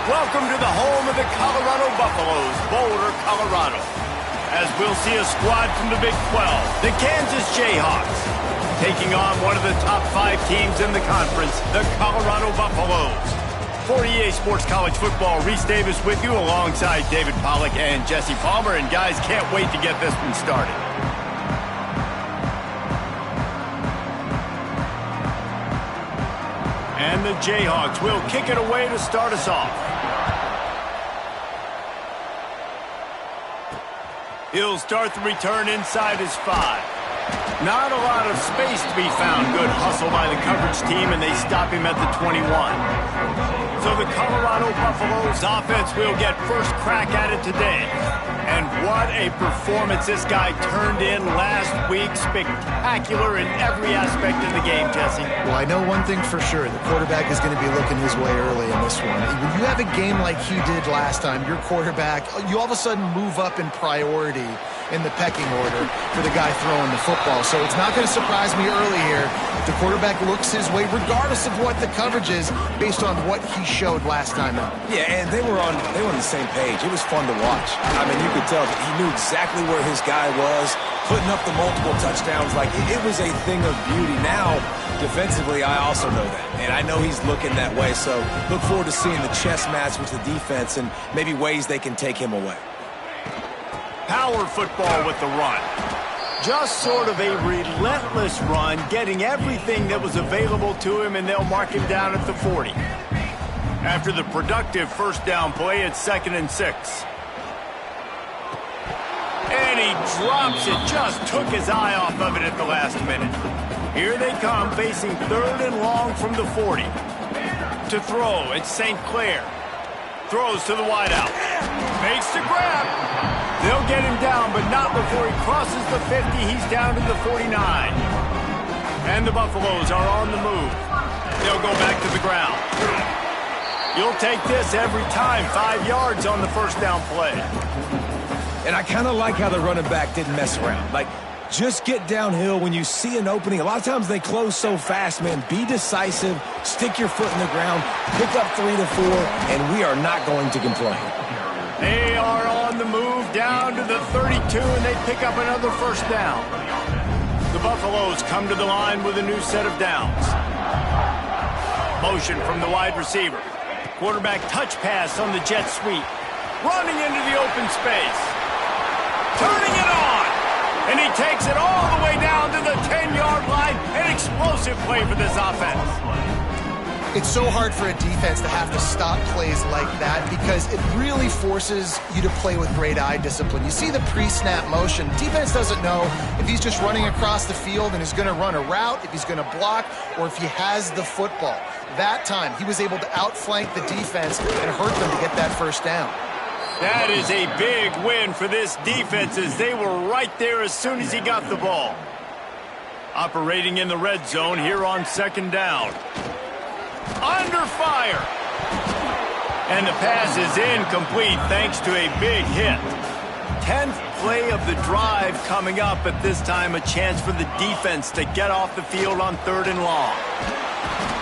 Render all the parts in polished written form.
Welcome to the home of the Colorado Buffaloes, Boulder, Colorado. As we'll see a squad from the Big 12, the Kansas Jayhawks, taking on one of the top 5 teams in the conference, the Colorado Buffaloes. For EA Sports College Football, Reese Davis with you alongside David Pollack and Jesse Palmer. And guys, can't wait to get this one started. And the Jayhawks will kick it away to start us off. He'll start the return inside his 5. Not a lot of space to be found. Good hustle by the coverage team, and they stop him at the 21. So the Colorado Buffaloes offense will get first crack at it today. And what a performance this guy turned in last week. Spectacular in every aspect of the game, Jesse. Well, I know one thing for sure. The quarterback is going to be looking his way early in this one. When you have a game like he did last time, your quarterback, you all of a sudden move up in priority in the pecking order for the guy throwing the football. So it's not going to surprise me early here if the quarterback looks his way, regardless of what the coverage is, based on what he showed last time out. Yeah, and they were on the same page. It was fun to watch. I mean, you could tell that he knew exactly where his guy was, putting up the multiple touchdowns. Like, it was a thing of beauty. Now, defensively, I also know that, and I know he's looking that way. So look forward to seeing the chess match with the defense and maybe ways they can take him away. Power football with the run. Just sort of a relentless run, getting everything that was available to him, and they'll mark him down at the 40. After the productive first down play, it's 2nd and 6. And he drops it, just took his eye off of it at the last minute. Here they come, facing 3rd and long from the 40. To throw, it's St. Clair. Throws to the wideout. Makes the grab. They'll get him down, but not before he crosses the 50. He's down to the 49. And the Buffaloes are on the move. They'll go back to the ground. You'll take this every time. 5 yards on the first down play. And I kind of like how the running back didn't mess around. Like, just get downhill when you see an opening. A lot of times they close so fast, man. Be decisive. Stick your foot in the ground. Pick up 3 to 4, and we are not going to complain. They are on the move down to the 32, and they pick up another first down. The Buffaloes come to the line with a new set of downs. Motion from the wide receiver. Quarterback touch pass on the jet sweep. Running into the open space. Turning it on. And he takes it all the way down to the 10-yard line. An explosive play for this offense. It's so hard for a defense to have to stop plays like that because it really forces you to play with great eye discipline. You see the pre-snap motion. Defense doesn't know if he's just running across the field and is going to run a route, if he's going to block, or if he has the football. That time, he was able to outflank the defense and hurt them to get that first down. That is a big win for this defense as they were right there as soon as he got the ball. Operating in the red zone here on 2nd down. Under fire. And the pass is incomplete thanks to a big hit. 10th play of the drive coming up, at this time a chance for the defense to get off the field on 3rd and long.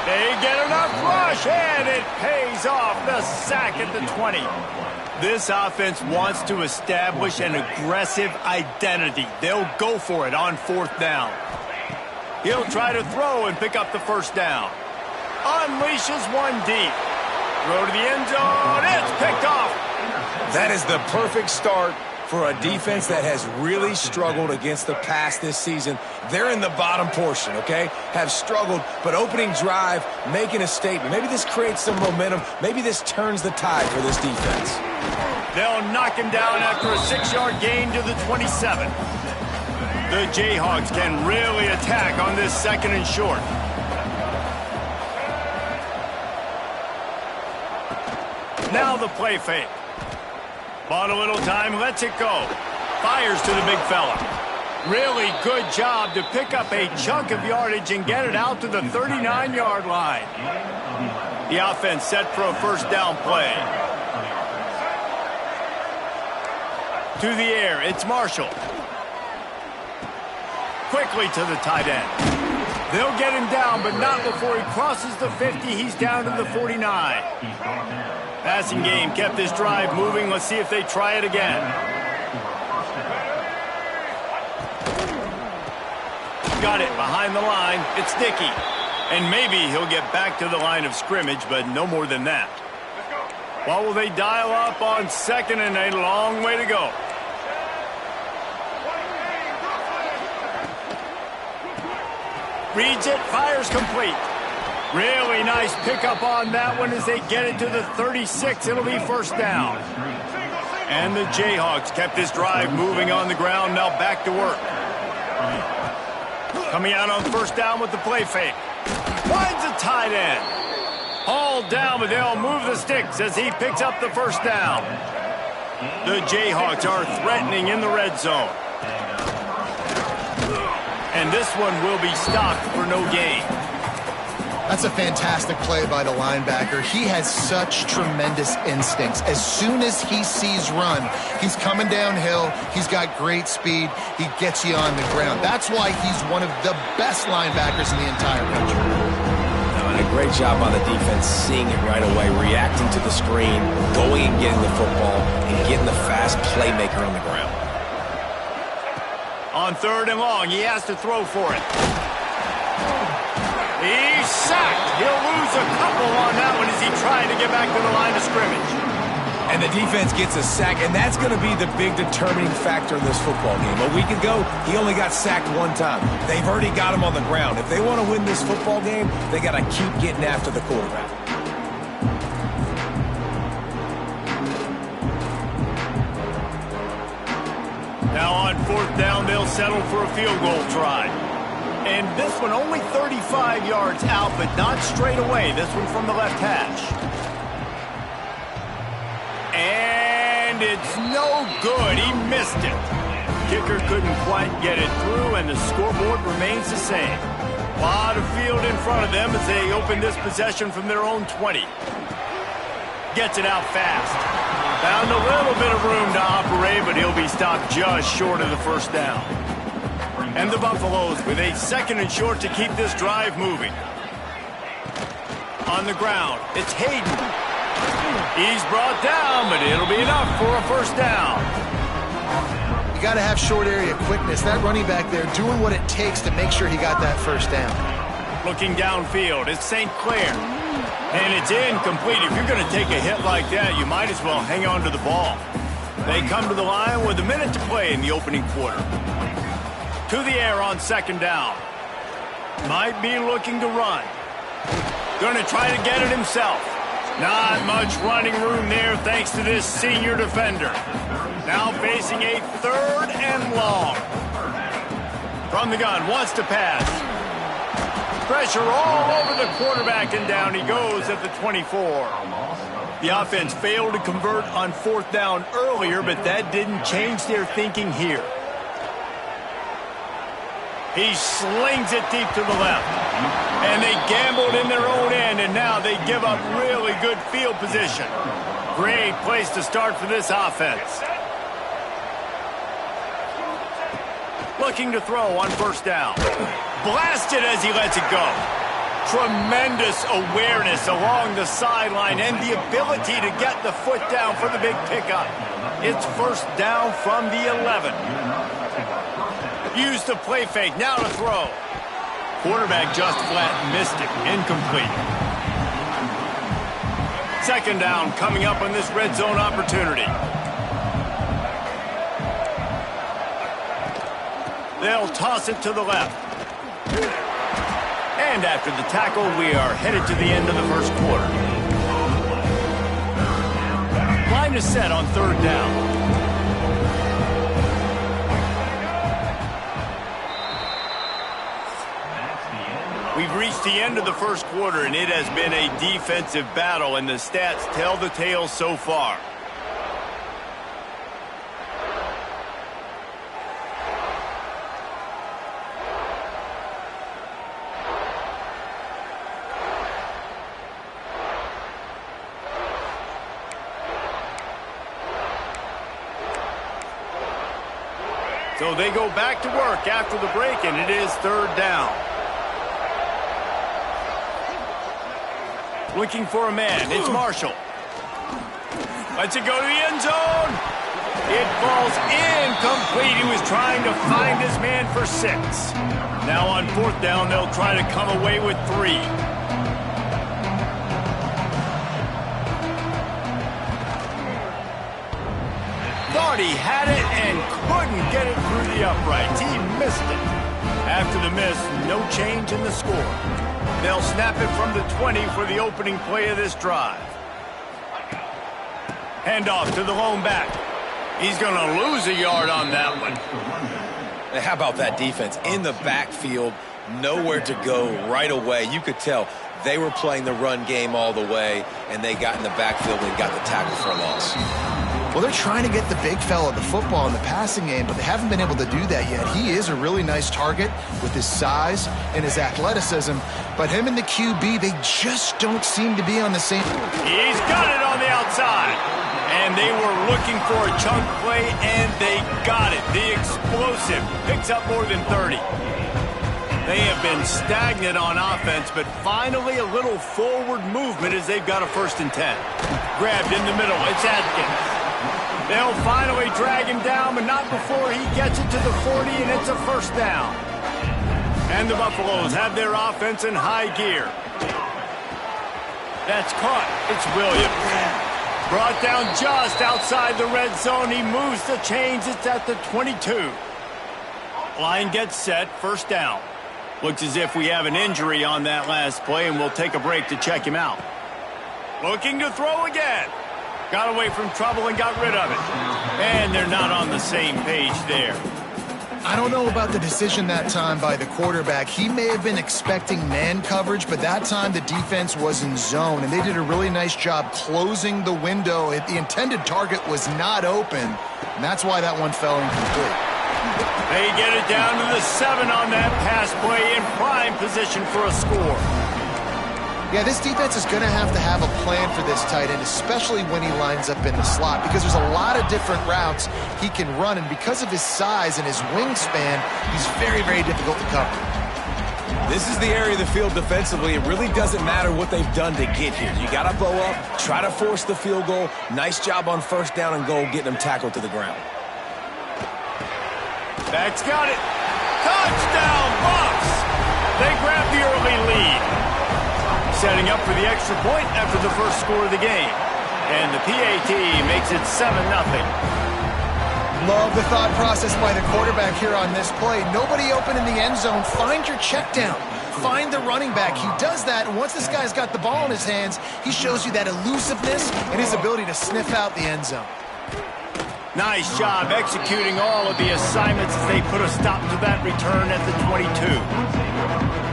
They get enough rush, and it pays off. The sack at the 20. This offense wants to establish an aggressive identity. They'll go for it on 4th down. He'll try to throw and pick up the first down. Unleashes one deep. Throw to the end zone. It's picked off. That is the perfect start for a defense that has really struggled against the pass this season. They're in the bottom portion, okay? Have struggled, but opening drive, making a statement. Maybe this creates some momentum. Maybe this turns the tide for this defense. They'll knock him down after a 6-yard gain to the 27. The Jayhawks can really attack on this 2nd and short. Now the play fake. Bought a little time, lets it go. Fires to the big fella. Really good job to pick up a chunk of yardage and get it out to the 39-yard line. The offense set for a first down play. To the air, it's Marshall. Quickly to the tight end. They'll get him down, but not before he crosses the 50. He's down to the 49. Passing game kept this drive moving. Let's see if they try it again. Got it behind the line. It's Dickey. And maybe he'll get back to the line of scrimmage, but no more than that. What will they dial up on second and a long way to go? Reads it, fires complete. Really nice pickup on that one as they get it to the 36. It'll be first down. And the Jayhawks kept this drive moving on the ground. Now back to work. Coming out on first down with the play fake. Finds a tight end. Hauled down, but they'll move the sticks as he picks up the first down. The Jayhawks are threatening in the red zone. And this one will be stopped for no gain. That's a fantastic play by the linebacker. He has such tremendous instincts. As soon as he sees run, he's coming downhill. He's got great speed. He gets you on the ground. That's why he's one of the best linebackers in the entire country. And a great job on the defense, seeing it right away, reacting to the screen, going and getting the football, and getting the fast playmaker on the ground. On third and long, he has to throw for it. He's sacked. He'll lose a couple on that one as he tried to get back to the line of scrimmage. And the defense gets a sack, and that's going to be the big determining factor in this football game. A week ago, he only got sacked one time. They've already got him on the ground. If they want to win this football game, they got to keep getting after the quarterback. Now on fourth down, they'll settle for a field goal try. And this one only 35 yards out, but not straight away. This one from the left hash. And it's no good. He missed it. Kicker couldn't quite get it through, and the scoreboard remains the same. A lot of field in front of them as they open this possession from their own 20. Gets it out fast. Found a little bit of room to operate, but he'll be stopped just short of the first down. And the Buffaloes with a second and short to keep this drive moving. On the ground, it's Hayden. He's brought down, but it'll be enough for a first down. You got to have short area quickness. That running back there doing what it takes to make sure he got that first down. Looking downfield, it's St. Clair. And it's incomplete. If you're going to take a hit like that, you might as well hang on to the ball. They come to the line with a minute to play in the opening quarter. To the air on second down. Might be looking to run. Going to try to get it himself. Not much running room there thanks to this senior defender. Now facing a third and long. From the gun, wants to pass. Pressure all over the quarterback, and down he goes at the 24. The offense failed to convert on fourth down earlier, but that didn't change their thinking here. He slings it deep to the left. And they gambled in their own end, and now they give up really good field position. Great place to start for this offense. Looking to throw on first down. Blasted as he lets it go. Tremendous awareness along the sideline and the ability to get the foot down for the big pickup. It's first down from the 11. Use the play fake, now to throw. Quarterback just flat missed it, incomplete. Second down coming up on this red zone opportunity. They'll toss it to the left. And after the tackle, we are headed to the end of the first quarter. Line is set on third down. We've reached the end of the first quarter, and it has been a defensive battle, and the stats tell the tale so far. So they go back to work after the break, and it is third down. Looking for a man. It's Marshall. Lets it go to the end zone. It falls incomplete. He was trying to find his man for 6. Now on 4th down, they'll try to come away with 3. Thought he had it and couldn't get it through the uprights. He missed it. After the miss, no change in the score. They'll snap it from the 20 for the opening play of this drive. Handoff to the lone back. He's going to lose a yard on that one. And how about that defense? In the backfield, nowhere to go right away. You could tell they were playing the run game all the way, and they got in the backfield and got the tackle for a loss. Well, they're trying to get the big fella the football in the passing game, but they haven't been able to do that yet. He is a really nice target with his size and his athleticism, but him and the QB, they just don't seem to be on the same. He's got it on the outside, and they were looking for a chunk play, and they got it. The explosive picks up more than 30. They have been stagnant on offense, but finally a little forward movement as they've got a 1st and 10. Grabbed in the middle. It's Atkins. They'll finally drag him down, but not before he gets it to the 40, and it's a 1st down. And the Buffaloes have their offense in high gear. That's caught. It's Williams. Brought down just outside the red zone. He moves the chains. It's at the 22. Line gets set. 1st down. Looks as if we have an injury on that last play, and we'll take a break to check him out. Looking to throw again. Got away from trouble and got rid of it. And they're not on the same page there. I don't know about the decision that time by the quarterback. He may have been expecting man coverage, but that time the defense was in zone, and they did a really nice job closing the window. The intended target was not open, and that's why that one fell incomplete. They get it down to the 7 on that pass play in prime position for a score. Yeah, this defense is going to have a plan for this tight end, especially when he lines up in the slot, because there's a lot of different routes he can run, and because of his size and his wingspan, he's very, very difficult to cover. This is the area of the field defensively. It really doesn't matter what they've done to get here. You got to bow up, try to force the field goal. Nice job on 1st down and goal, getting them tackled to the ground. Back's got it. Touchdown, Bucks! They grab the early lead. Setting up for the extra point after the 1st score of the game. And the PAT makes it 7-0. Love the thought process by the quarterback here on this play. Nobody open in the end zone. Find your check down. Find the running back. He does that, and once this guy's got the ball in his hands, he shows you that elusiveness and his ability to sniff out the end zone. Nice job executing all of the assignments as they put a stop to that return at the 22.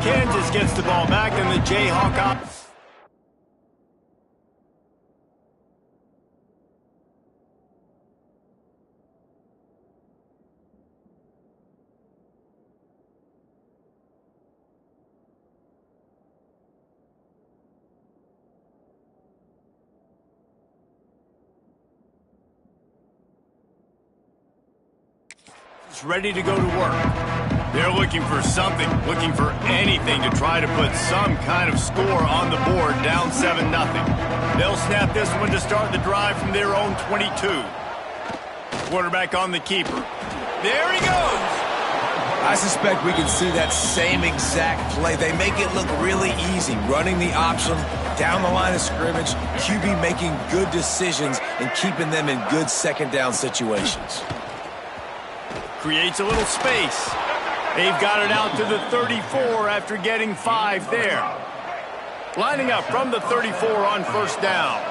Kansas gets the ball back, and the Jayhawk up. Ready to go to work. They're looking for something, looking for anything to try to put some kind of score on the board, down 7-0. They'll snap this one to start the drive from their own 22. Quarterback on the keeper. There he goes. I suspect we can see that same exact play. They make it look really easy, running the option down the line of scrimmage, QB making good decisions and keeping them in good 2nd down situations. Creates a little space. They've got it out to the 34 after getting 5 there. Lining up from the 34 on 1st down.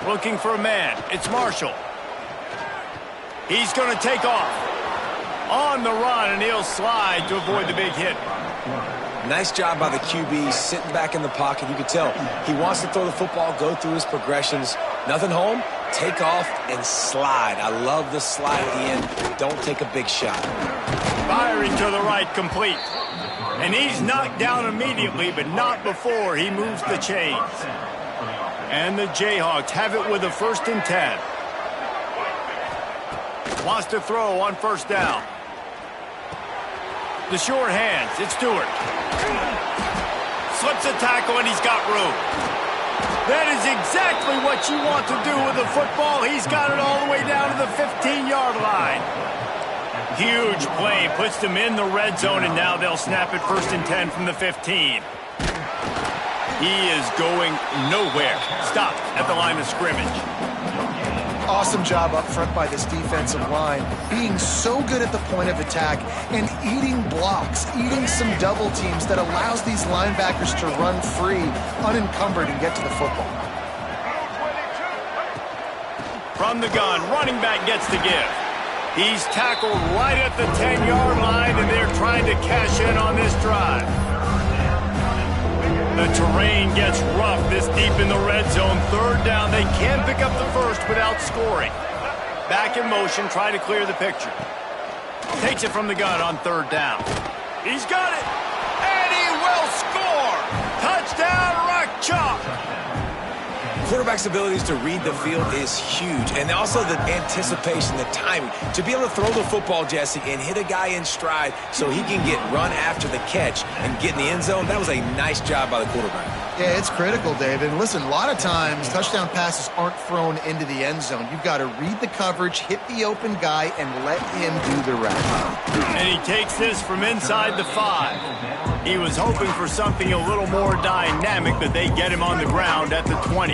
Looking for a man. It's Marshall. He's going to take off. On the run, and he'll slide to avoid the big hit. Nice job by the QB, sitting back in the pocket. You can tell he wants to throw the football, go through his progressions. Nothing home, take off and slide. I love the slide at the end. Don't take a big shot. Firing to the right, complete. And he's knocked down immediately, but not before he moves the chains. And the Jayhawks have it with a 1st and 10. Wants to throw on 1st down. The short hands, it's Stewart. slips a tackle, and he's got room. That is exactly what you want to do with a football. He's got it all the way down to the 15-yard line. Huge play, puts them in the red zone, and now they'll snap it 1st and 10 from the 15. He is going nowhere. Stopped at the line of scrimmage. Awesome job up front by this defensive line, being so good at the point of attack and eating blocks, eating some double teams that allows these linebackers to run free, unencumbered, and get to the football. From the gun, running back gets the give. He's tackled right at the 10-yard line, and they're trying to cash in on this drive. The terrain gets rough this deep in the red zone. 3rd down. They can pick up the first without scoring. Back in motion, trying to clear the picture. Takes it from the gun on 3rd down. He's got it, and he will score. Touchdown, Rock Chalk. Quarterback's abilities to read the field is huge, and also the anticipation, the timing. To be able to throw the football, Jesse, and hit a guy in stride so he can get run after the catch and get in the end zone, that was a nice job by the quarterback. Yeah, it's critical, David. And listen, a lot of times touchdown passes aren't thrown into the end zone. You've got to read the coverage, hit the open guy, and let him do the rest. And he takes this from inside the 5. He was hoping for something a little more dynamic, but they get him on the ground at the 20.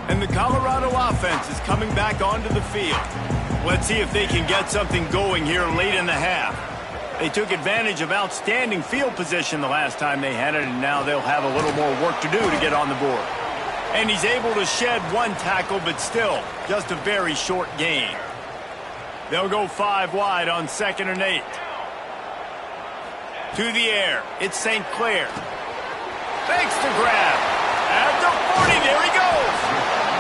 And the Colorado offense is coming back onto the field. Let's see if they can get something going here late in the half. They took advantage of outstanding field position the last time they had it, and now they'll have a little more work to do to get on the board. And he's able to shed 1 tackle, but still just a very short gain. They'll go 5 wide on 2nd and 8. To the air, it's St. Clair. Fakes the grab. At the 40, there he goes.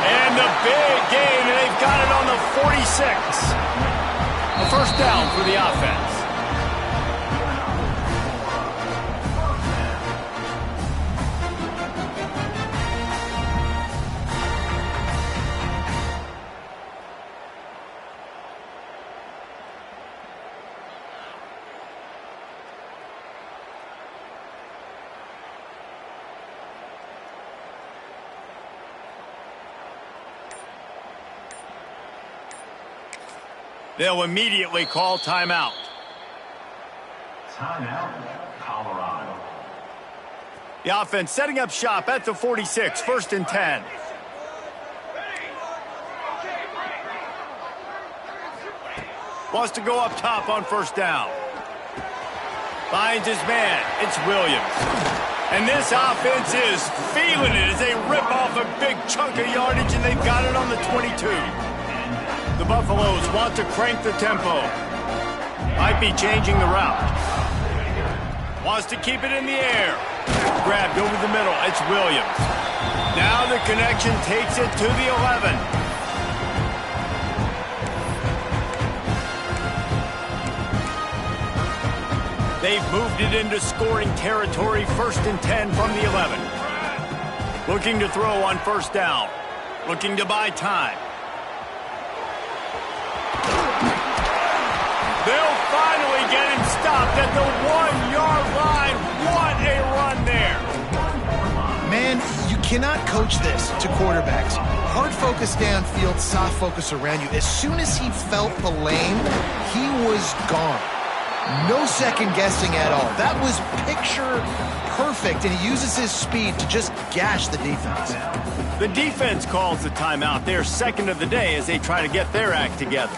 And the big gain, and they've got it on the 46. A 1st down for the offense. They'll immediately call timeout. Timeout, Colorado. The offense setting up shop at the 46, 1st and 10. Wants to go up top on 1st down. Finds his man. It's Williams. And this offense is feeling it as they rip off a big chunk of yardage, and they've got it on the 22. The Buffaloes want to crank the tempo. Might be changing the route. Wants to keep it in the air. Grabbed over the middle. It's Williams. Now the connection takes it to the 11. They've moved it into scoring territory, 1st and 10 from the 11. Looking to throw on 1st down. Looking to buy time. They'll finally get him stopped at the 1-yard line. What a run there. Man, you cannot coach this to quarterbacks. Hard focus downfield, soft focus around you. As soon as he felt the lane, he was gone. No second guessing at all. That was picture perfect, and he uses his speed to just gash the defense. The defense calls the timeout. They're 2nd of the day as they try to get their act together.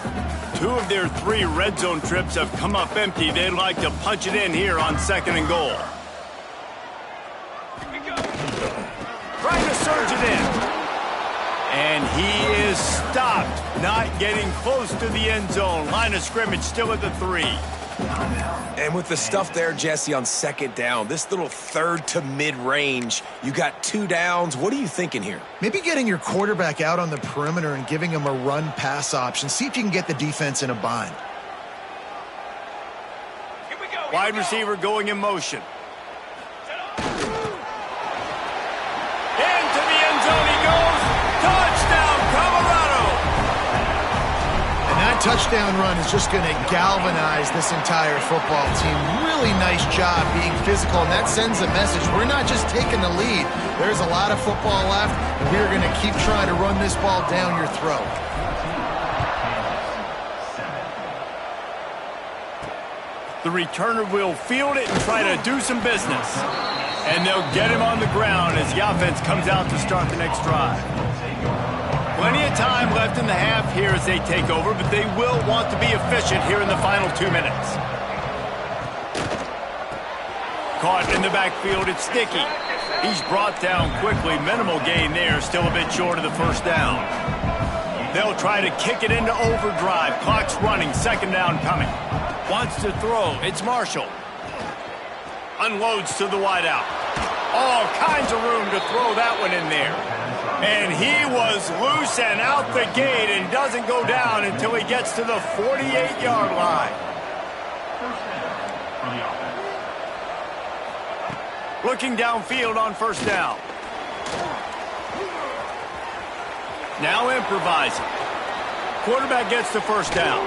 2 of their 3 red zone trips have come up empty. They'd like to punch it in here on 2nd and goal. Trying to surge it in. And he is stopped, not getting close to the end zone. Line of scrimmage still at the 3. And with the stuff there, Jesse, on 2nd down, this little 3rd to mid-range, you got 2 downs. What are you thinking here? Maybe getting your quarterback out on the perimeter and giving him a run-pass option. See if you can get the defense in a bind. Wide receiver going in motion. Into the end zone he goes. Touchdown, Colorado! And that touchdown run is just going to galvanize this entire football team. Really nice job being physical, and that sends a message. We're not just taking the lead. There's a lot of football left, and we're going to keep trying to run this ball down your throat. The returner will field it and try to do some business. And they'll get him on the ground as the offense comes out to start the next drive. Plenty of time left in the half here as they take over, but they will want to be efficient here in the final 2 minutes. Caught in the backfield, it's Sticky. He's brought down quickly. Minimal gain there, still a bit short of the first down. They'll try to kick it into overdrive. Clock's running, second down coming. Wants to throw, it's Marshall. Unloads to the wideout. All kinds of room to throw that one in there. And he was loose and out the gate and doesn't go down until he gets to the 48-yard line. Looking downfield on first down. Now improvising. Quarterback gets the first down.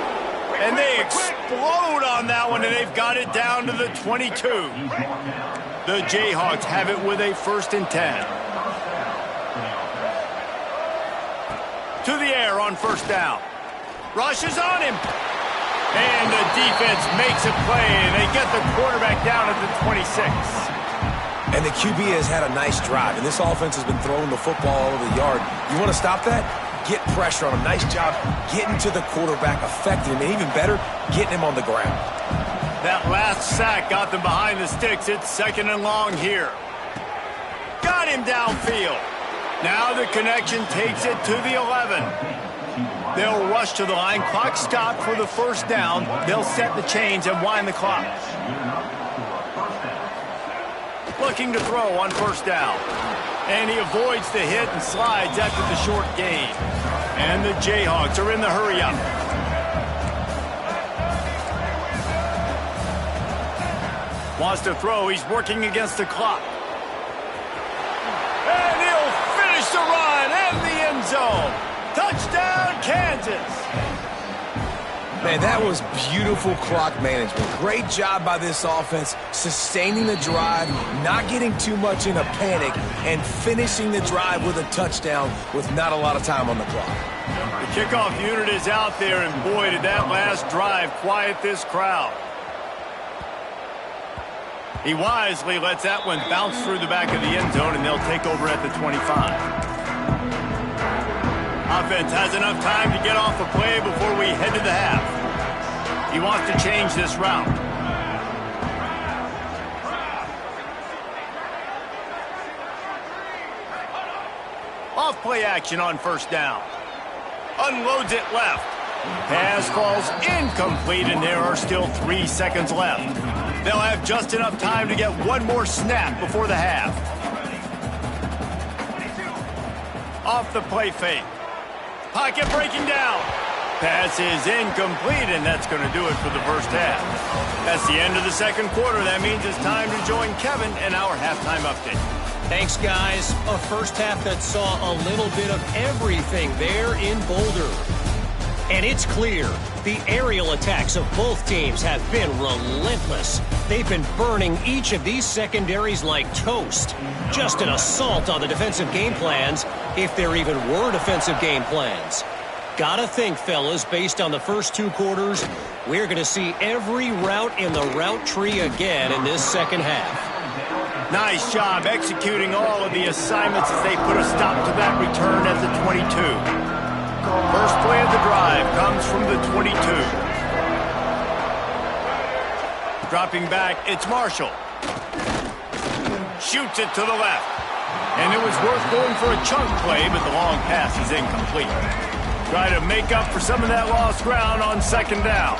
And they explode on that one, and they've got it down to the 22. The Jayhawks have it with a 1st and 10. To the air on first down. Rush is on him. And the defense makes a play, and they get the quarterback down at the 26. And the QB has had a nice drive, and this offense has been throwing the football all over the yard. You want to stop that? Get pressure on him. Nice job getting to the quarterback, affecting him, and even better, getting him on the ground. That last sack got them behind the sticks. It's 2nd and long here. Got him downfield. Now the connection takes it to the 11. They'll rush to the line. Clock stopped for the first down. They'll set the chains and wind the clock. Looking to throw on first down. And he avoids the hit and slides after the short gain. And the Jayhawks are in the hurry-up. Wants to throw. He's working against the clock. And he'll finish the run and the end zone. Touchdown, Kansas. Man, that was beautiful clock management. Great job by this offense, sustaining the drive, not getting too much in a panic, and finishing the drive with a touchdown with not a lot of time on the clock. The kickoff unit is out there, and boy, did that last drive quiet this crowd. He wisely lets that one bounce through the back of the end zone, and they'll take over at the 25. Offense has enough time to get off a play before we head to the half. He wants to change this route. Off play action on first down. Unloads it left. Pass falls incomplete, and there are still 3 seconds left. They'll have just enough time to get one more snap before the half. Off the play fake. Pocket breaking down. Pass is incomplete, and that's going to do it for the first half. That's the end of the second quarter. That means it's time to join Kevin in our halftime update. Thanks, guys. A first half that saw a little bit of everything there in Boulder. And it's clear the aerial attacks of both teams have been relentless. They've been burning each of these secondaries like toast. Just an assault on the defensive game plans, if there even were defensive game plans. Gotta think, fellas, based on the first 2 quarters, we're going to see every route in the route tree again in this second half. Nice job executing all of the assignments as they put a stop to that return at the 22. First play of the drive comes from the 22. Dropping back, it's Marshall. Shoots it to the left. And it was worth going for a chunk play, but the long pass is incomplete. Try to make up for some of that lost ground on second down.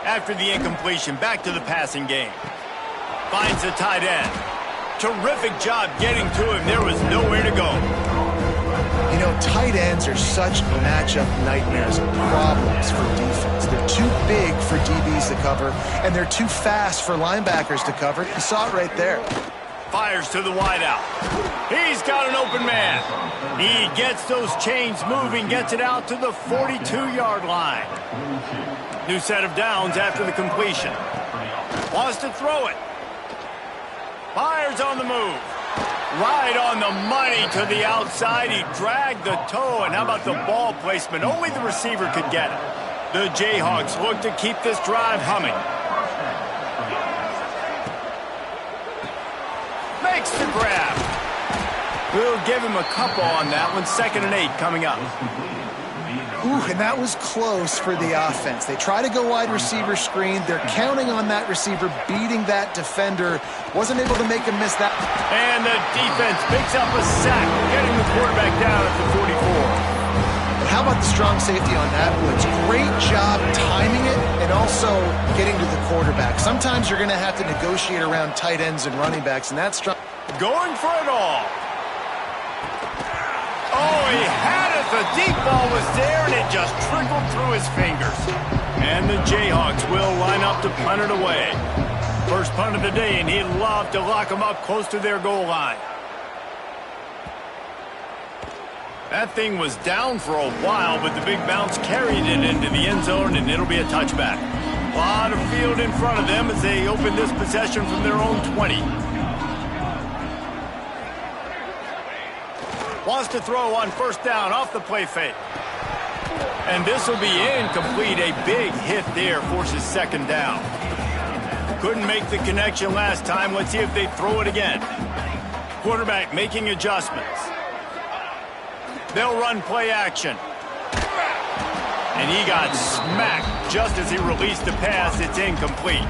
After the incompletion, back to the passing game. Finds the tight end. Terrific job getting to him. There was nowhere to go. You know, tight ends are such matchup nightmares and problems for defense. They're too big for DBs to cover, and they're too fast for linebackers to cover. You saw it right there. Fires to the wideout. He's got an open man. He gets those chains moving, gets it out to the 42-yard line. New set of downs after the completion. Wants to throw it. Fires on the move. Right on the money to the outside. He dragged the toe, and how about the ball placement? Only the receiver could get it. The Jayhawks look to keep this drive humming. Makes the grab. We'll give him a couple on that one. 2nd and 8 coming up. Ooh, and that was close for the offense. They try to go wide receiver screen. They're counting on that receiver beating that defender. Wasn't able to make him miss that. And the defense picks up a sack, getting the quarterback down at the 44. And how about the strong safety on that blitz? Great job timing it and also getting to the quarterback. Sometimes you're going to have to negotiate around tight ends and running backs, and that's strong. Going for it all. Oh, he had it. The deep ball was there, and it just trickled through his fingers. And the Jayhawks will line up to punt it away. First punt of the day, and he'd love to lock them up close to their goal line. That thing was down for a while, but the big bounce carried it into the end zone, and it'll be a touchback. A lot of field in front of them as they open this possession from their own 20. Wants to throw on first down off the play fake. And this will be incomplete. A big hit there forces 2nd down. Couldn't make the connection last time. Let's see if they throw it again. Quarterback making adjustments. They'll run play action. And he got smacked just as he released the pass. It's incomplete.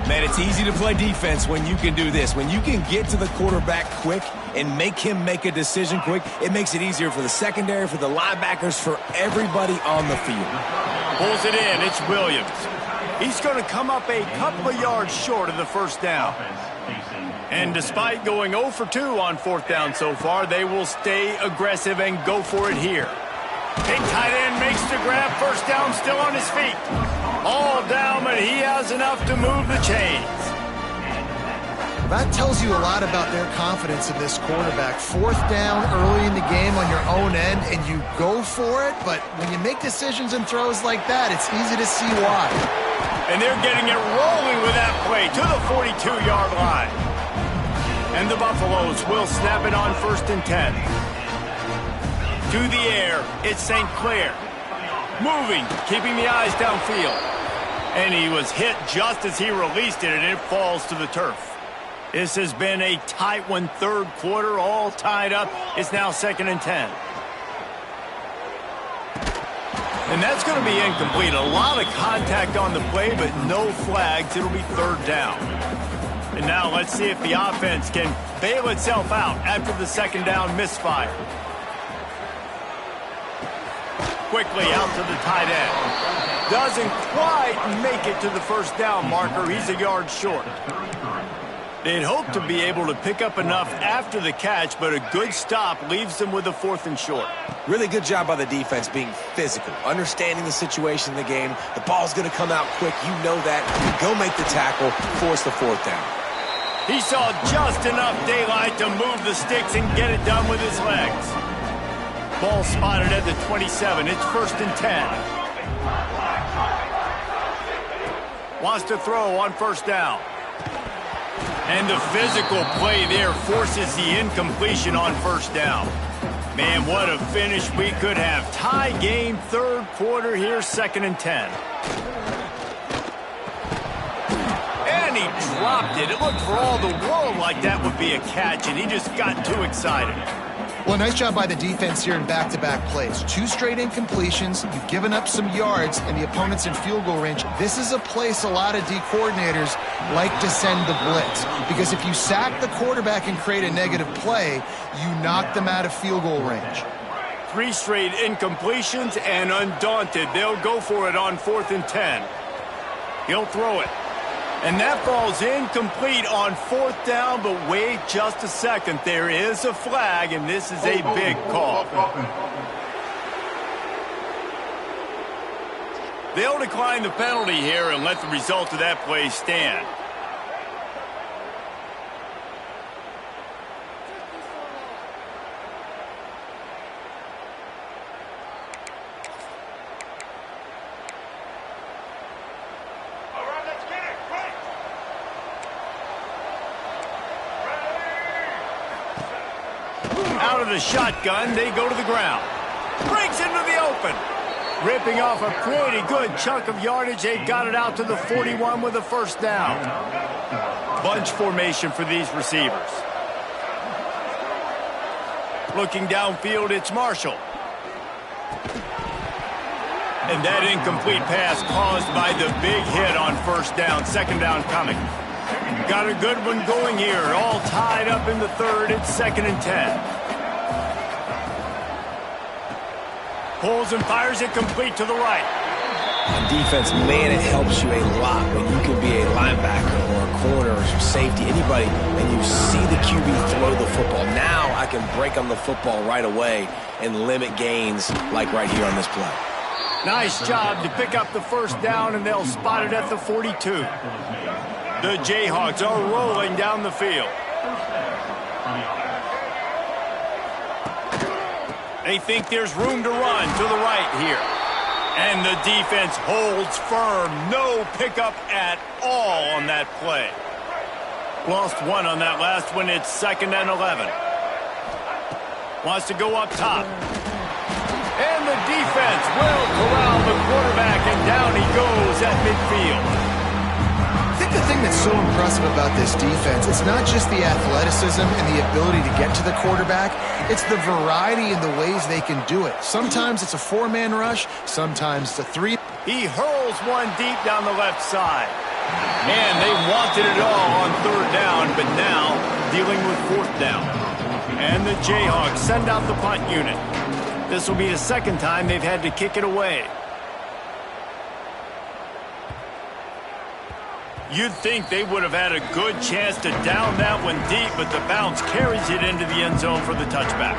Man, it's easy to play defense when you can do this. When you can get to the quarterback quick and make him make a decision quick, it makes it easier for the secondary, for the linebackers, for everybody on the field. Pulls it in. It's Williams. He's going to come up a couple of yards short of the first down. And despite going 0 for 2 on 4th down so far, they will stay aggressive and go for it here. Big tight end makes the grab. First down, still on his feet. All down, but he has enough to move the chains. That tells you a lot about their confidence in this quarterback. 4th down early in the game on your own end, and you go for it, but when you make decisions and throws like that, it's easy to see why. And they're getting it rolling with that play to the 42-yard line. And the Buffaloes will snap it on 1st and 10. To the air, it's St. Clair. Moving, keeping the eyes downfield. And he was hit just as he released it, and it falls to the turf. This has been a tight one, 3rd quarter, all tied up. It's now 2nd and 10. And that's going to be incomplete. A lot of contact on the play, but no flags. It'll be 3rd down. And now let's see if the offense can bail itself out after the 2nd down misfire. Quickly out to the tight end. Doesn't quite make it to the first down marker. He's a yard short. They'd hope to be able to pick up enough after the catch, but a good stop leaves them with a 4th and short. Really good job by the defense being physical, understanding the situation in the game. The ball's going to come out quick. You know that. Go make the tackle, force the 4th down. He saw just enough daylight to move the sticks and get it done with his legs. Ball spotted at the 27. It's 1st and 10. Wants to throw on first down. And the physical play there forces the incompletion on first down. Man, what a finish we could have. Tie game, 3rd quarter here, 2nd and 10. And he dropped it. It looked for all the world like that would be a catch, and he just got too excited. Well, nice job by the defense here in back-to-back plays. 2 straight incompletions. You've given up some yards, and the opponent's in field goal range. This is a place a lot of D coordinators like to send the blitz, because if you sack the quarterback and create a negative play, you knock them out of field goal range. 3 straight incompletions, and undaunted, they'll go for it on 4th and 10. He'll throw it. And that ball's incomplete on 4th down, but wait just a second. There is a flag, and this is a big call. They'll decline the penalty here and let the result of that play stand. Out of the shotgun, they go to the ground. Breaks into the open. Ripping off a pretty good chunk of yardage. They got it out to the 41 with a first down. Bunch formation for these receivers. Looking downfield, it's Marshall. And that incomplete pass caused by the big hit on first down. Second down coming. Got a good one going here. All tied up in the third. It's 2nd and 10. Pulls and fires it complete to the right. On defense, man, it helps you a lot when you can be a linebacker or a corner or safety, anybody, and you see the QB throw the football. Now I can break on the football right away and limit gains like right here on this play. Nice job to pick up the first down, and they'll spot it at the 42. The Jayhawks are rolling down the field. They think there's room to run to the right here. And the defense holds firm. No pickup at all on that play. Lost one on that last one. It's 2nd and 11. Wants to go up top. And the defense will corral the quarterback, and down he goes at midfield. I think the thing that's so impressive about this defense, it's not just the athleticism and the ability to get to the quarterback, it's the variety in the ways they can do it. Sometimes it's a 4-man rush, sometimes it's a 3. He hurls one deep down the left side. And they wanted it all on 3rd down, but now dealing with 4th down. And the Jayhawks send out the punt unit. This will be the 2nd time they've had to kick it away. You'd think they would have had a good chance to down that one deep, but the bounce carries it into the end zone for the touchback.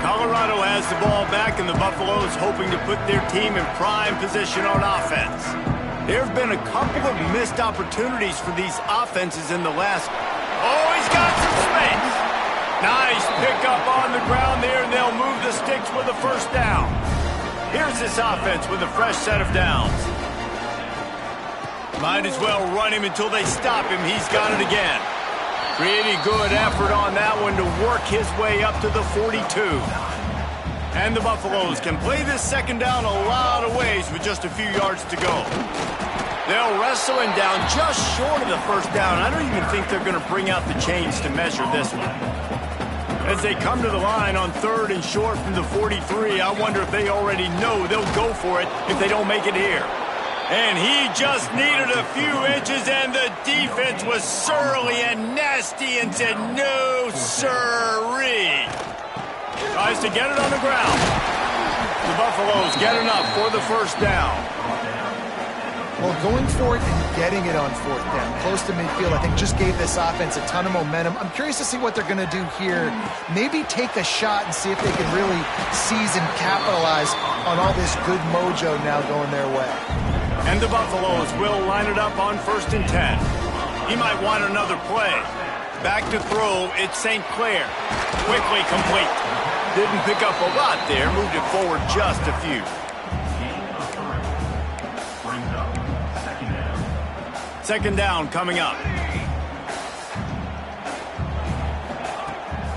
Colorado has the ball back, and the Buffaloes hoping to put their team in prime position on offense. There have been a couple of missed opportunities for these offenses in the last... Oh, he's got some space! Nice pickup on the ground there, and they'll move the sticks with a first down. Here's this offense with a fresh set of downs. Might as well run him until they stop him. He's got it again. Pretty good effort on that one to work his way up to the 42. And the Buffaloes can play this 2nd down a lot of ways with just a few yards to go. They'll wrestle him down just short of the first down. I don't even think they're going to bring out the chains to measure this one. As they come to the line on 3rd and short from the 43, I wonder if they already know they'll go for it if they don't make it here. And he just needed a few inches, and the defense was surly and nasty and said, no, sirree. Tries to get it on the ground. The Buffaloes get enough for the first down. Well, going for it and getting it on 4th down, close to midfield, I think just gave this offense a ton of momentum. I'm curious to see what they're going to do here. Maybe take a shot and see if they can really seize and capitalize on all this good mojo now going their way. And the Buffaloes will line it up on 1st and 10. He might want another play. Back to throw, it's St. Clair. Quickly complete. Didn't pick up a lot there, moved it forward just a few. Second down coming up.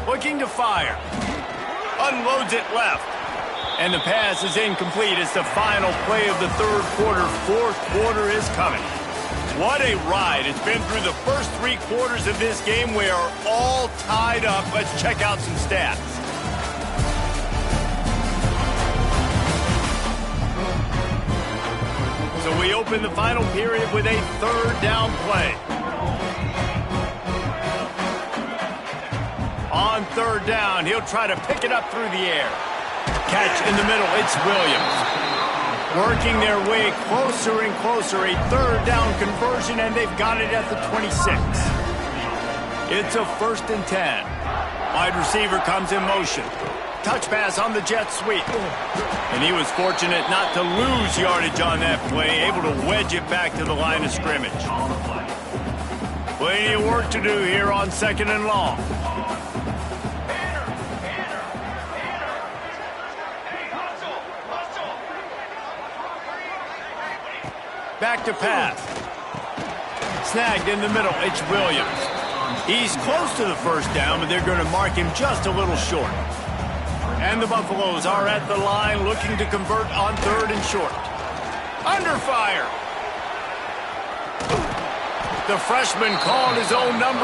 Looking to fire. Unloads it left. And the pass is incomplete. It's the final play of the 3rd quarter. 4th quarter is coming. What a ride. It's been through the first 3 quarters of this game. We are all tied up. Let's check out some stats. So we open the final period with a 3rd down play. On 3rd down, he'll try to pick it up through the air. Catch in the middle, it's Williams. Working their way closer and closer, a 3rd down conversion, and they've got it at the 26. It's a 1st and 10. Wide receiver comes in motion. Touch pass on the jet sweep. And he was fortunate not to lose yardage on that play, able to wedge it back to the line of scrimmage. Plenty of work to do here on 2nd and long. Back to pass. Snagged in the middle, it's Williams. He's close to the first down, but they're going to mark him just a little short. And the Buffaloes are at the line looking to convert on 3rd and short. Under fire. The freshman called his own number